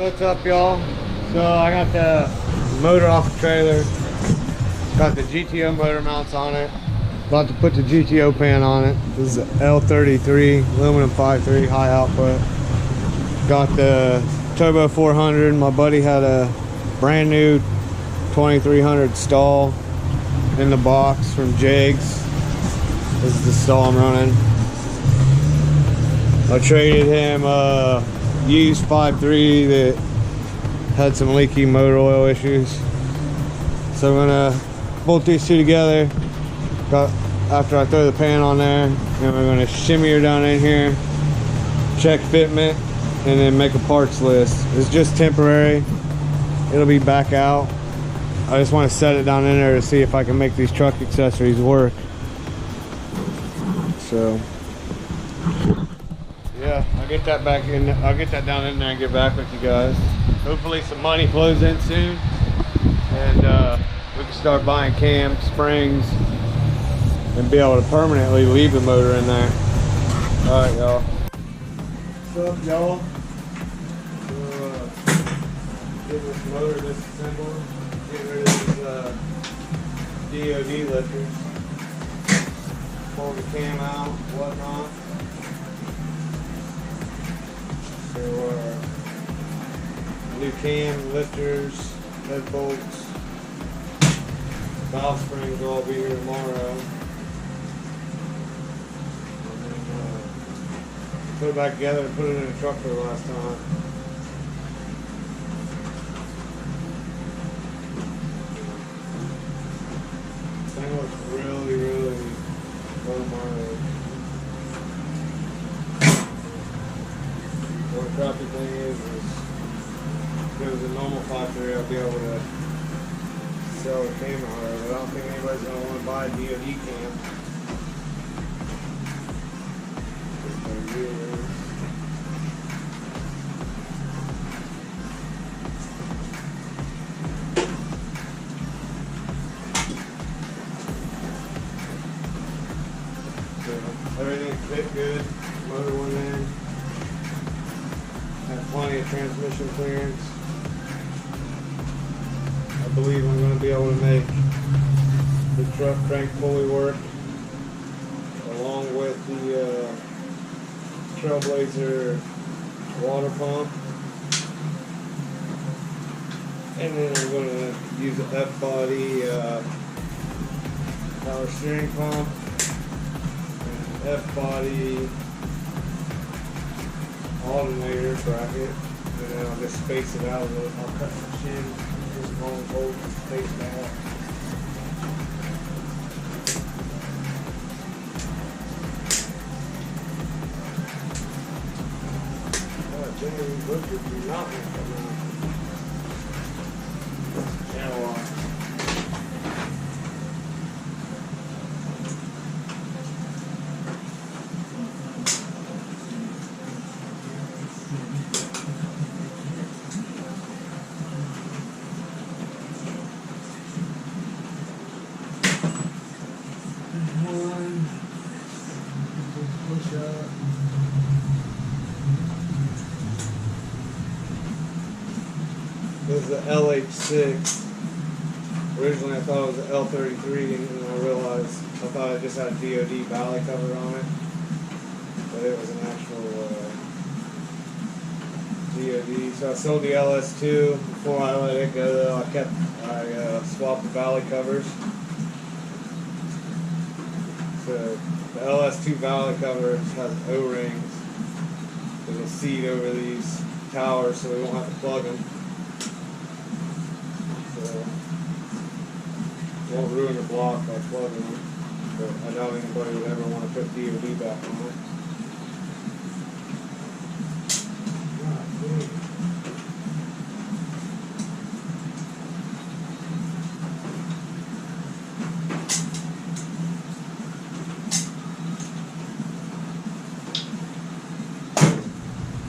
What's up, y'all? So I got the motor off the trailer. Got the GTO motor mounts on it. About to put the GTO pan on it. This is L33 aluminum 5.3 high output. Got the Turbo 400. My buddy had a brand new 2300 stall in the box from Jegs. This is the stall I'm running. I traded him used 5.3 that had some leaky motor oil issues. So I'm gonna bolt these two together. After I throw the pan on there, and we're gonna shimmy her down in here, check fitment, and then make a parts list. It's just temporary. It'll be back out. I just want to set it down in there to see if I can make these truck accessories work. So yeah, I'll get that back in. I'll get that down in there and get back with you guys. Hopefully some money flows in soon, and we can start buying cams, springs, and be able to permanently leave the motor in there. All right, y'all. What's up, y'all? Get this motor disassembled. Get rid of these DOD lifters. Pull the cam out, whatnot. So new cam, lifters, head bolts, valve springs will all be here tomorrow. And then put it back together and put it in the truck for the last time. This thing looks really low mileage. The crappy thing is if it was a normal 5.3, I'd be able to sell the cam out of it. I don't think anybody's going to want to buy a DOD cam. So everything fit good. Motor went in. Have plenty of transmission clearance. I believe I'm going to be able to make the truck crank pulley work along with the Trailblazer water pump. And then I'm going to use the F-body power steering pump and F-body alternator bracket, and then I'll just space it out a little. I'll cut the chin, just long bolt and space it out. Oh, Jimmy, look at you not coming out. Channel lock. This is the LH6. Originally I thought it was the L33, and then I realized I thought it just had a DOD valley cover on it, but it was an actual DOD. So I sold the LS2. Before I let it go though, I swapped the valley covers. So the LS2 valley covers has O-rings that'll seat over these towers, so we won't have to plug them. So won't ruin the block by plugging them, but I doubt anybody would ever want to put DOD back on it.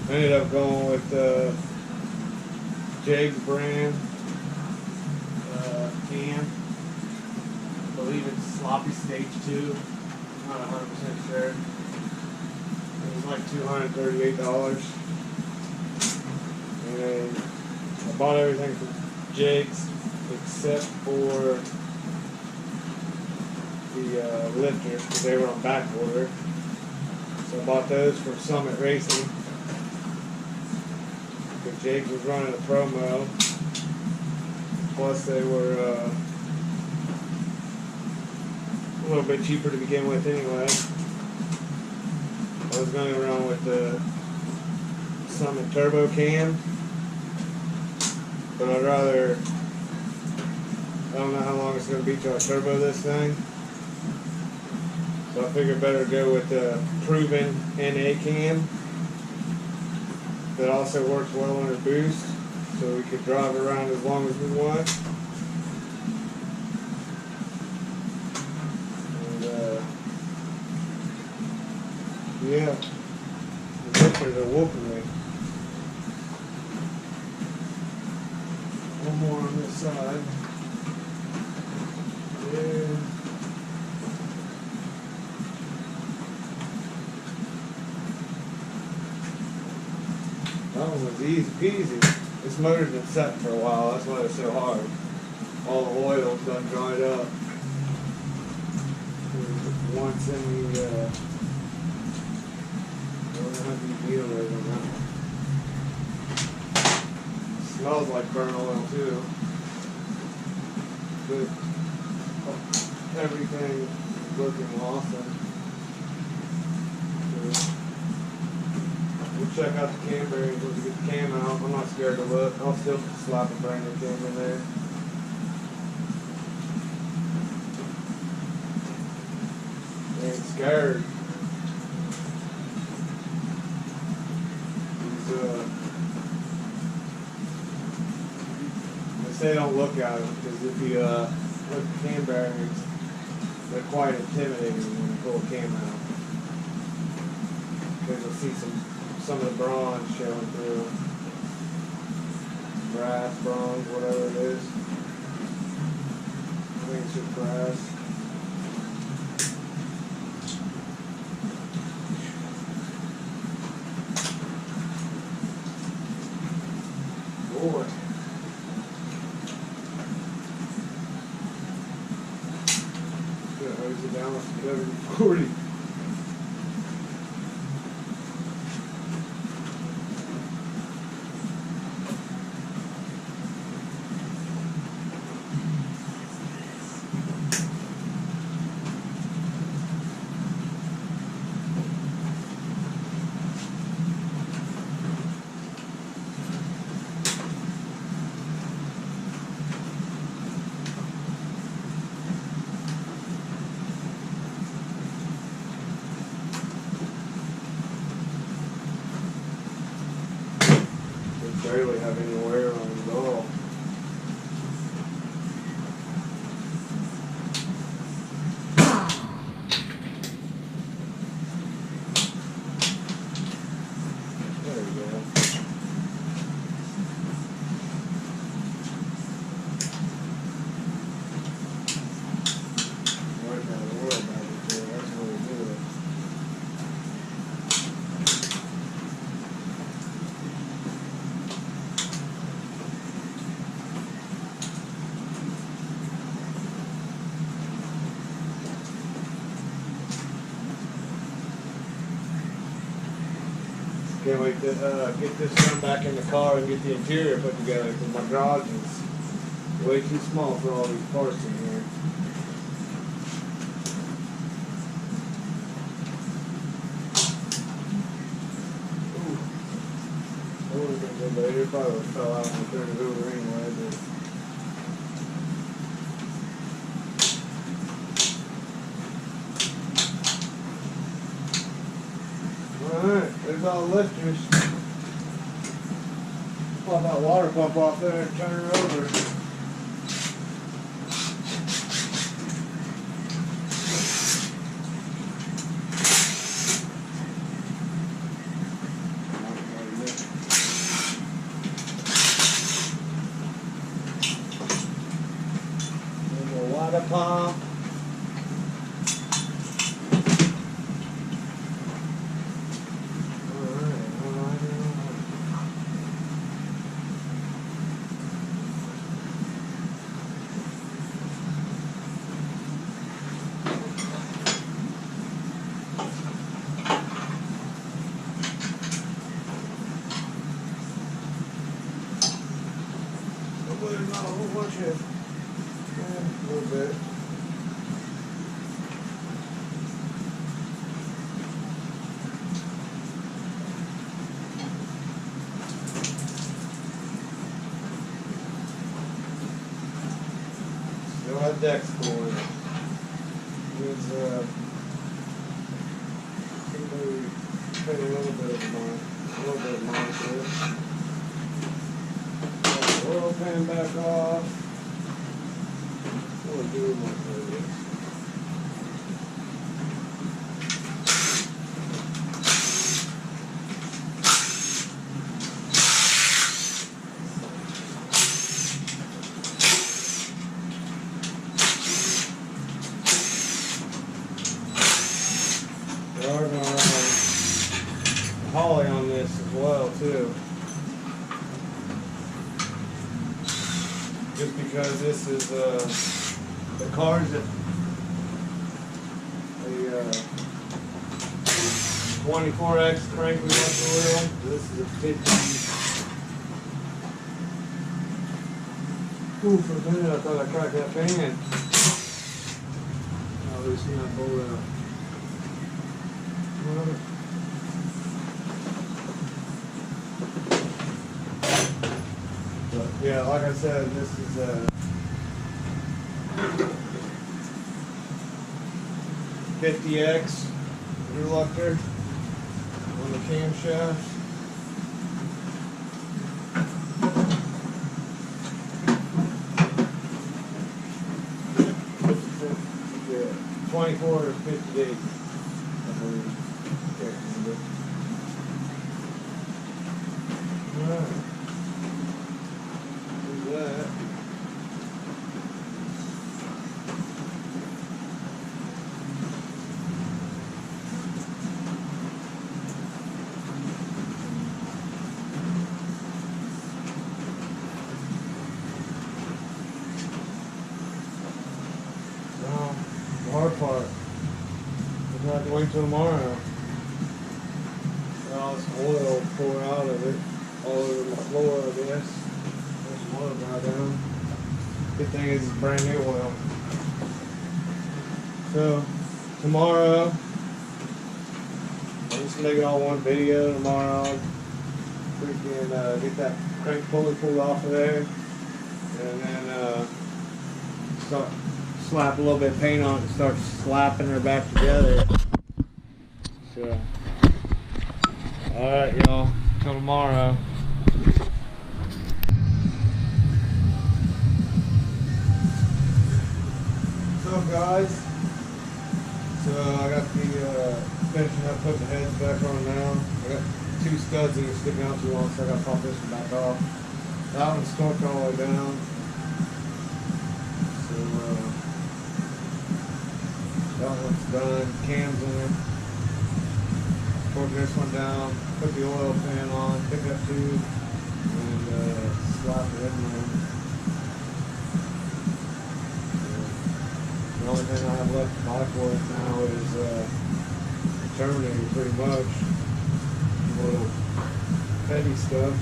I ended up going with the Jegs brand cam. I believe it's Sloppy Stage 2. I'm not 100% sure. It was like $238. And then I bought everything from Jake's except for the lifters because they were on back order. So I bought those from Summit Racing because Jake was running a promo. Plus they were a little bit cheaper to begin with anyway. I was going to run with the Summit Turbo Cam, but I'd rather, I don't know how long it's going to be till I turbo this thing, so I figured better go with the proven NA cam that also works well under boost, so we could drive around as long as we want. Yeah, the lifters are whooping me. One more on this side. Yeah. That one was easy peasy. This motor's been set for a while, that's why it's so hard. All the oil's done dried up. Once in the smells like burnt oil too. But everything is looking awesome. So we'll check out the cam bearings once we get the cam out. I'm not scared to look. I'll still slap a brand new cam in there. I ain't scared. They say don't look at them because if you look at cam bearings, they're quite intimidating when you pull a cam out. Because you'll see some of the bronze showing through. Brass, bronze, whatever it is. I think it's just brass. Boy. Hose it down with 1140. Barely have any wear on it at all. There we go. Right now the world back there, that's what we do. Can't wait to get this one back in the car and get the interior put together because my garage is way too small for all these parts in here. Ooh. I would have been good later. Probably would have fell out and turned it over anyway. But alright, there's all the lifters. Pull that water pump off there and turn her over. There's a water pump. much as a little bit. Still have deck spool in it. Means maybe put a little bit of mine to it. Oil pan back off. What do I do with my fingers? We are going to run Holly on this as well too. Just because this is the cars that the 24X crankless wheel. This is a 50. Ooh, for a minute I thought I cracked that fan. Oh, at least not pulled out. But yeah, like I said, this is a 50X reluctor on the camshaft. Yeah, 24 or 58, I believe. Alright. Do that. Now, the hard part. We're gonna have to wait till tomorrow. All this oil pour out of it, all over the floor, I guess. There's some oil right down. Good thing is it's brand new oil. So, tomorrow, I'll just make it all one video. Tomorrow, we can get that crank pulley pulled off of there. And then start slap a little bit of paint on it and start slapping her back together. So. Alright, y'all. Till tomorrow. What's up, guys? So, I got the finishing up putting the heads back on now. I got two studs that are sticking out too long, so I got to pop this one back off. That one's torqued all the way down. So, that one's done. Cam's in it. Torque this one down, put the oil pan on, pick up tube, and slap it in there. The only thing I have left to buy for it now is Terminator, pretty much. A little petty stuff.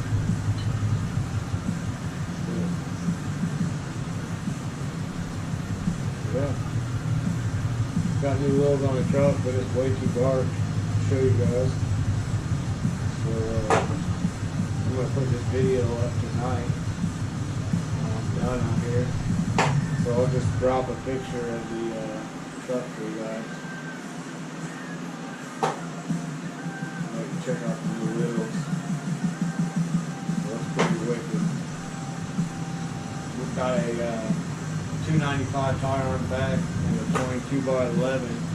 Yeah. Got new wheels on the truck, but it's way too dark. Show you guys. So I'm gonna put this video up tonight when I'm done out here. So I'll just drop a picture of the truck for you guys. You can check out the new wheels. So that's pretty wicked. We've got a 295 tire on the back and a 22x11.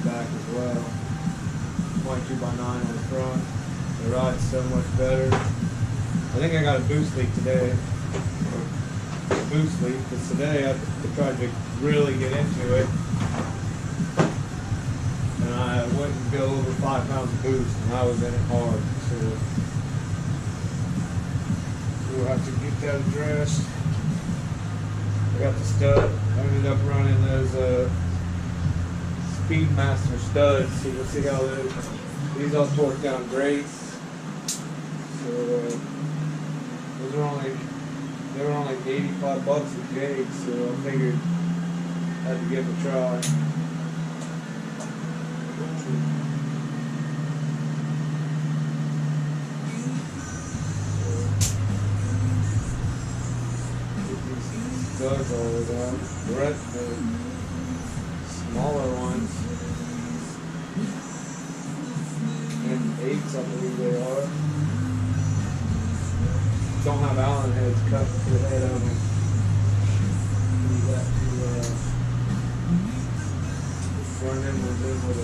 Back as well, 22x9 on the front. The ride's so much better. I think I got a boost leak today. Boost leak, because today I tried to really get into it, and I wouldn't go over 5 pounds of boost, and I was in it hard. So we'll have to get that addressed. I got the stud. I ended up running those Speedmaster studs, so you'll see how these all torqued down great. So those are only They were only 85 bucks a gauge, so I figured I had to give it a try. Studs all the way down. The smaller ones, and 8s I believe they are, don't have Allen heads cut to the head of them. You got to run in with them with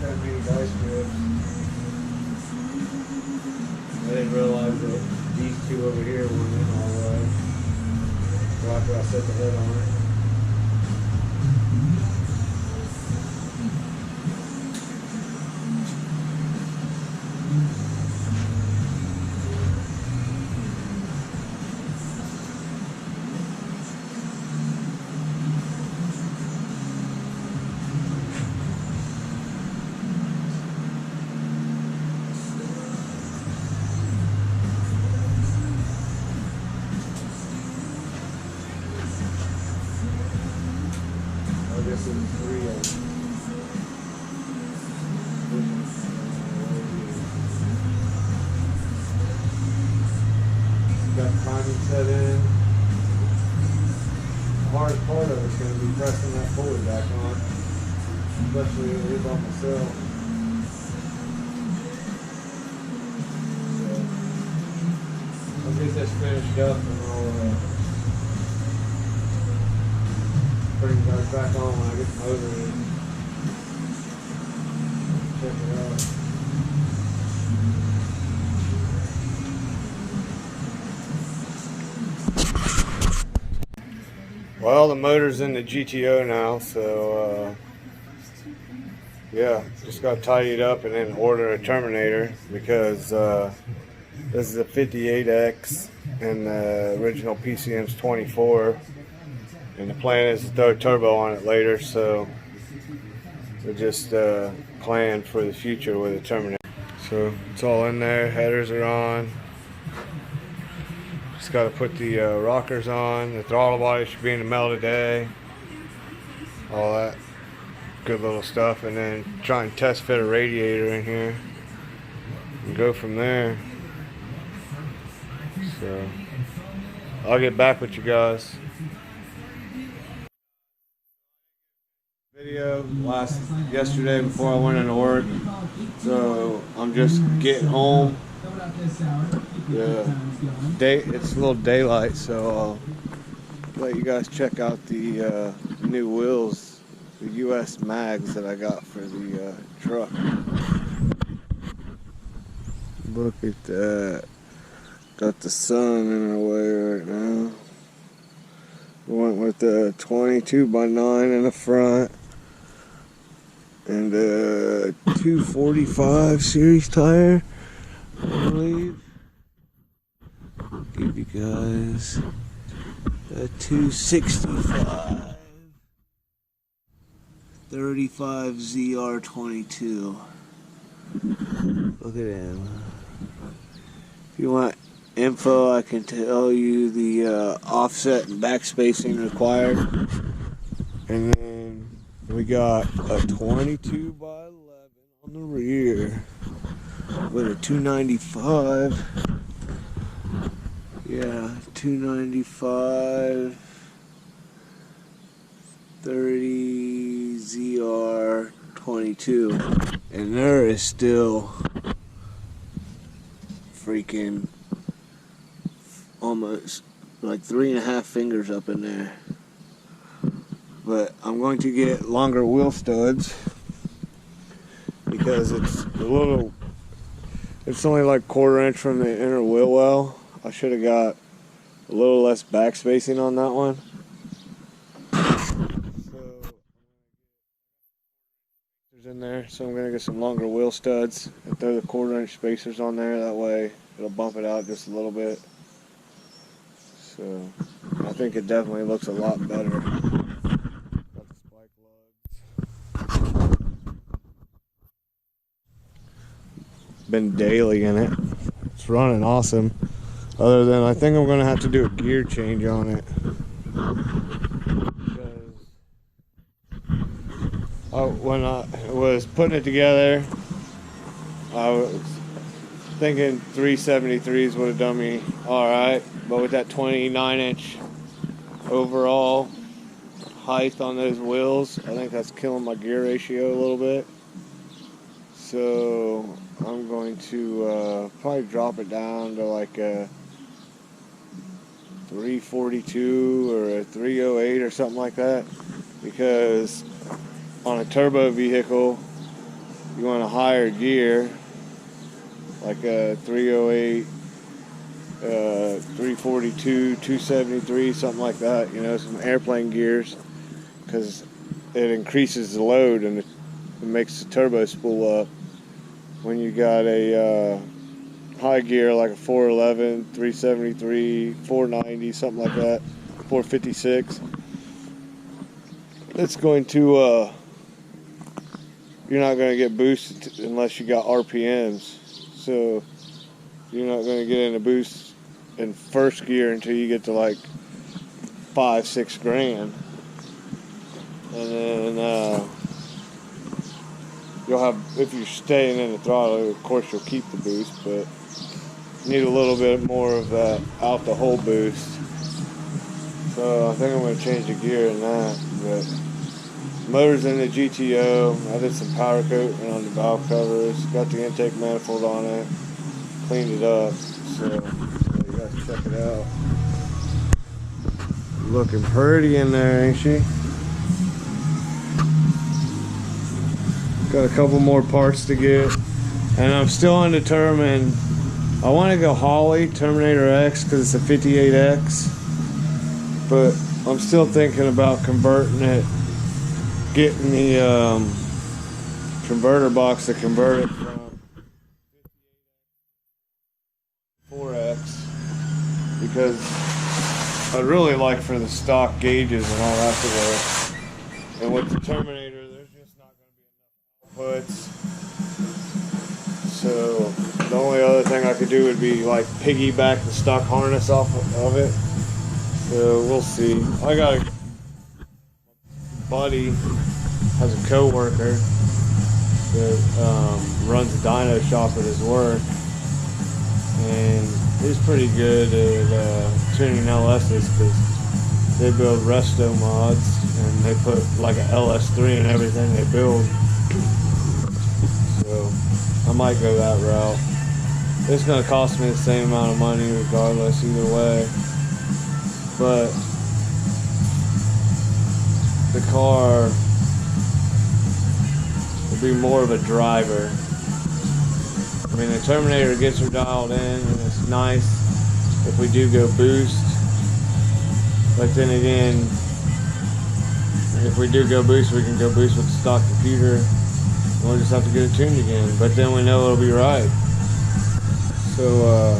that many vice grips. I didn't realize that these two over here weren't in all the way. Right after I set the head on it. This is 3 of them. Got timing set in. The hardest part of it's going to be pressing that pulley back on, especially if it is on myself. So I'll get this finished up and I'll bring it back on when I get the motor in. Check it out. Well, the motor's in the GTO now, so yeah, just got to tidy it up and then order a terminator because this is a 58X and the original PCM's 24. And the plan is to throw turbo on it later, so we're just planning for the future with a Terminator. So it's all in there, headers are on. Just got to put the rockers on. The throttle body should be in the mail today. All that good little stuff, and then try and test fit a radiator in here and go from there. So I'll get back with you guys. Video yesterday before I went into work, so I'm just getting home. It's a little daylight, so I'll let you guys check out the new wheels, the US mags that I got for the truck. Look at that. Got the sun in our way right now. We went with the 22x9 in the front. And a 245 series tire, I believe. Give you guys a 265 35 ZR22. Look at him. If you want info, I can tell you the offset and backspacing required. And then we got a 22x11 on the rear with a 295. Yeah, 295 30 ZR22. And there is still freaking almost like 3.5 fingers up in there. But I'm going to get longer wheel studs because it's only like 1/4 inch from the inner wheel well. I should have got a little less back spacing on that one. So in there, so I'm gonna get some longer wheel studs and throw the 1/4 inch spacers on there. That way it'll bump it out just a little bit. So I think it definitely looks a lot better. Been daily in it. It's running awesome. Other than I think I'm gonna have to do a gear change on it. When I was putting it together, I was thinking 373s would have done me alright, but with that 29-inch overall height on those wheels, I think that's killing my gear ratio a little bit. So I'm going to probably drop it down to like a 342 or a 308 or something like that, because on a turbo vehicle you want a higher gear, like a 308, 342, 273, something like that, you know, some airplane gears, because it increases the load and it makes the turbo spool up. When you got a high gear like a 411, 373, 490, something like that, 456, it's going to you're not going to get boosted unless you got RPMs. So you're not going to get in a boost in first gear until you get to like 5-6 grand, and then you'll have, if you're staying in the throttle, of course you'll keep the boost, but you need a little bit more of that out the hole boost. So I think I'm going to change the gear in that. But motor's in the GTO. I did some powder coating on the valve covers, got the intake manifold on it, cleaned it up. So you guys check it out. Looking pretty in there, ain't she? Got a couple more parts to get, and I'm still undetermined. I want to go Holley Terminator X because it's a 58X, but I'm still thinking about converting it, getting the converter box to convert it from 4X, because I'd really like for the stock gauges and all that to work. And with the Terminator, there's just not going to be enough outputs. So the only other thing I could do would be like piggyback the stock harness off of it. So we'll see. I got a buddy, has a co-worker that runs a dyno shop at his work, and he's pretty good at tuning LS's, because they build resto mods and they put like an LS3 in everything they build. So I might go that route. It's going to cost me the same amount of money regardless either way, but the car will be more of a driver. I mean, the Terminator gets her dialed in and it's nice if we do go boost, but then again, if we do go boost, we can go boost with the stock computer. We'll just have to get it tuned again, but then we know it'll be right. So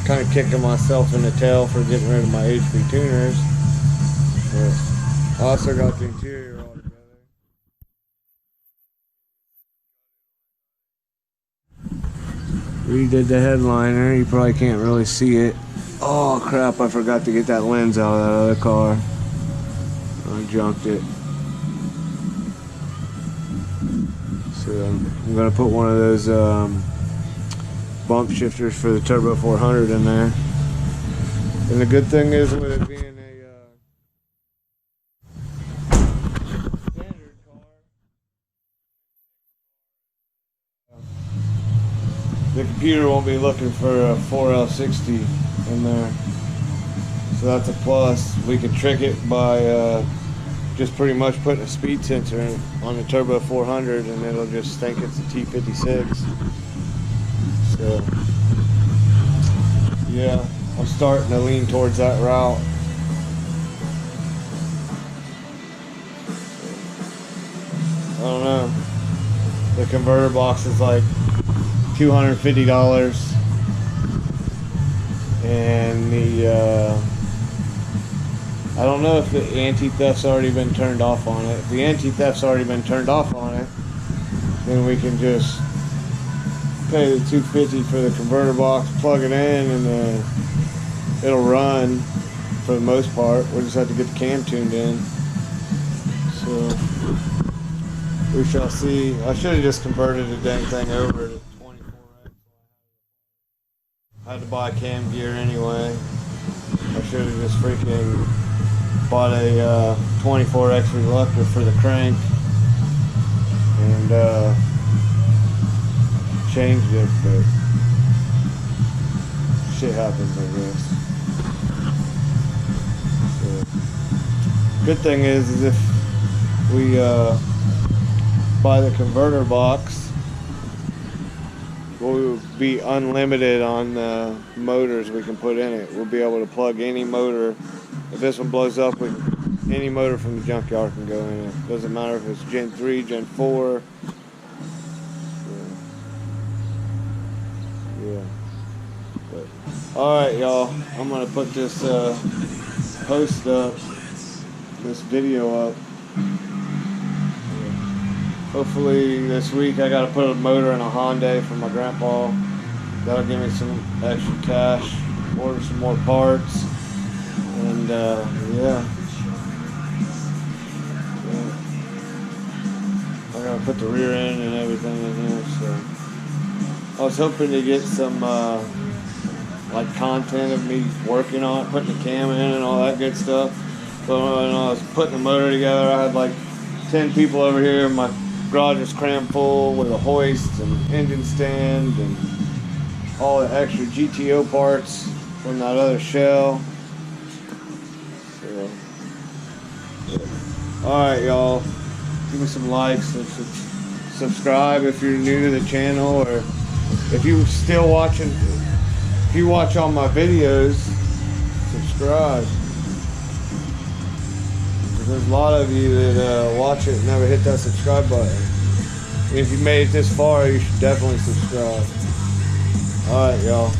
kind of kicking myself in the tail for getting rid of my HP tuners, but I also got the interior all together. Redid the headliner. You probably can't really see it. Oh crap, I forgot to get that lens out of that other car. I junked it. So I'm gonna put one of those bump shifters for the Turbo 400 in there. And the good thing is, with it being a standard car, the computer won't be looking for a 4L60 in there. So that's a plus. We can trick it by just pretty much putting a speed sensor on the Turbo 400, and it'll just think it's a T56. So yeah, I'm starting to lean towards that route. I don't know. The converter box is like $250, and the I don't know if the anti-theft's already been turned off on it. If the anti-theft's already been turned off on it, then we can just pay the $250 for the converter box, plug it in, and it'll run for the most part. We just have to get the cam tuned in. So we shall see. I should have just converted the dang thing over to 24x. I had to buy cam gear anyway. I should have just freaking bought a 24x reluctor for the crank and changed it, but shit happens, I guess. So, good thing is if we buy the converter box, we'll be unlimited on the motors we can put in it. We'll be able to plug any motor. If this one blows up, any motor from the junkyard can go in it. Doesn't matter if it's Gen 3, Gen 4. Yeah. But, alright, y'all. I'm going to put this post up, this video up. Hopefully this week I got to put a motor in a Hyundai for my grandpa. That'll give me some extra cash, order some more parts, and yeah. I gotta put the rear end and everything in here, so I was hoping to get some like content of me working on it, putting the cam in and all that good stuff. But when I was putting the motor together, I had like 10 people over here. My garage is crammed full with a hoist and engine stand and all the extra GTO parts from that other shell. So, yeah. Alright, y'all. Give me some likes and subscribe if you're new to the channel, or if you're still watching. If you watch all my videos, subscribe. There's a lot of you that watch it and never hit that subscribe button. If you made it this far, you should definitely subscribe. Alright, y'all.